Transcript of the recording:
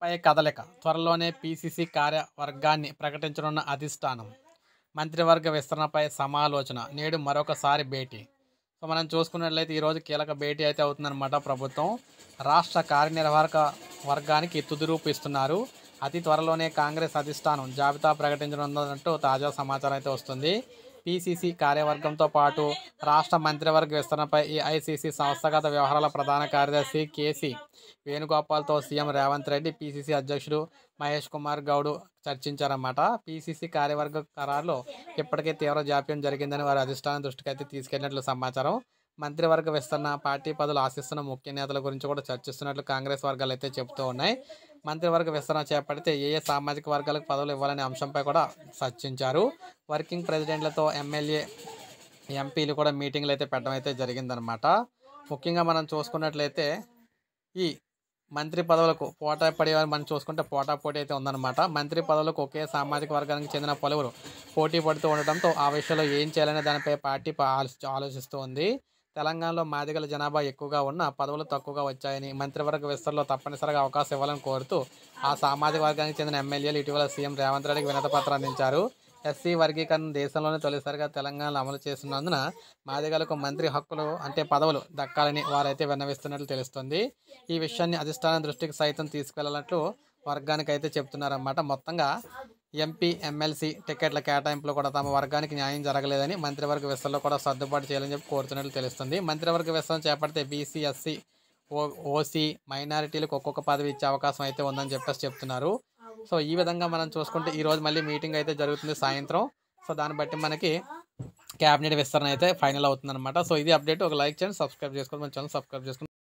పై కదలిక త్వరలోనే పీసీసీ కార్యవర్గాన్ని ప్రకటించనున్న అధిష్టానం. మంత్రివర్గ విస్తరణపై సమాలోచన నేడు మరొకసారి భేటీ. సో మనం చూసుకున్నట్లయితే ఈరోజు కీలక భేటీ అయితే అవుతుందన్నమాట. ప్రభుత్వం రాష్ట్ర కార్యనిర్వాహక వర్గానికి తుది రూపు ఇస్తున్నారు. అతి త్వరలోనే కాంగ్రెస్ అధిష్టానం జాబితా ప్రకటించనున్నట్టు తాజా సమాచారం అయితే వస్తుంది. పీసీసీ కార్యవర్గంతో పాటు రాష్ట్ర మంత్రివర్గ విస్తరణపై ఏఐసీసీ సంస్థాగత వ్యవహారాల ప్రధాన కార్యదర్శి కేసీ వేణుగోపాల్తో సీఎం రేవంత్ రెడ్డి, పీసీసీ అధ్యక్షుడు మహేష్ కుమార్ గౌడ్ చర్చించారన్నమాట. పీసీసీ కార్యవర్గ ఖరారులో ఇప్పటికే తీవ్ర జాప్యం జరిగిందని వారి అధిష్టానం దృష్టికి అయితే తీసుకెళ్లినట్లు సమాచారం. మంత్రివర్గ విస్తరణ, పార్టీ పదవులు ఆశిస్తున్న ముఖ్య నేతల గురించి కూడా చర్చిస్తున్నట్లు కాంగ్రెస్ వర్గాలు అయితే చెబుతూ ఉన్నాయి. మంత్రివర్గ విస్తరణ చేపడితే ఏ సామాజిక వర్గాలకు పదవులు ఇవ్వాలనే అంశంపై కూడా చర్చించారు. వర్కింగ్ ప్రెసిడెంట్లతో ఎమ్మెల్యే, ఎంపీలు కూడా మీటింగ్లు అయితే పెట్టడం అయితే జరిగిందనమాట. ముఖ్యంగా మనం చూసుకున్నట్లయితే ఈ మంత్రి పదవులకు పోటా పడే మనం చూసుకుంటే పోటాపోటీ అయితే ఉందన్నమాట. మంత్రి పదవులకు ఒకే సామాజిక వర్గానికి చెందిన పలువురు పోటీ పడుతూ ఉండటంతో ఆ విషయంలో ఏం చేయాలనే దానిపై పార్టీ ఆలోచిస్తూ ఉంది. తెలంగాణలో మాదిగల జనాభా ఎక్కువగా ఉన్న పదవులు తక్కువగా వచ్చాయని, మంత్రివర్గ విస్తరణలో తప్పనిసరిగా అవకాశం ఇవ్వాలని కోరుతూ ఆ సామాజిక వర్గానికి చెందిన ఎమ్మెల్యేలు ఇటీవల సీఎం రేవంత్ రెడ్డికి వినతిపత్రం అందించారు. ఎస్సీ వర్గీకరణ దేశంలోనే తొలిసారిగా తెలంగాణలో అమలు చేస్తున్నందున మాదిగలకు మంత్రి హక్కులు అంటే పదవులు దక్కాలని వారైతే విన్నవిస్తున్నట్లు తెలుస్తుంది. ఈ విషయాన్ని అధిష్టానం దృష్టికి సైతం తీసుకెళ్లాలంటూ వర్గానికి అయితే చెప్తున్నారన్నమాట. మొత్తంగా ఎంపీ, ఎమ్మెల్సీ టికెట్ల కేటాయింపులో కూడా తమ వర్గానికి న్యాయం జరగలేదని, మంత్రివర్గ విస్తరణలో కూడా సర్దుబాటు చేయాలని చెప్పి కోరుతున్నట్లు తెలుస్తుంది. మంత్రివర్గ విస్తరణ చేపడితే బీసీ, ఎస్సీ, ఓసీ, మైనారిటీలకు ఒక్కొక్క పదవి ఇచ్చే అవకాశం అయితే ఉందని చెప్తున్నారు. సో ఈ విధంగా మనం చూసుకుంటే ఈరోజు మళ్ళీ మీటింగ్ అయితే జరుగుతుంది సాయంత్రం. సో దాన్ని బట్టి మనకి క్యాబినెట్ విస్తరణ అయితే ఫైనల్ అవుతుందన్నమాట. సో ఇది అప్డేట్. ఒక లైక్ చేయండి, సబ్స్క్రైబ్ చేసుకోండి, మన ఛానల్ సబ్స్క్రైబ్ చేసుకోండి.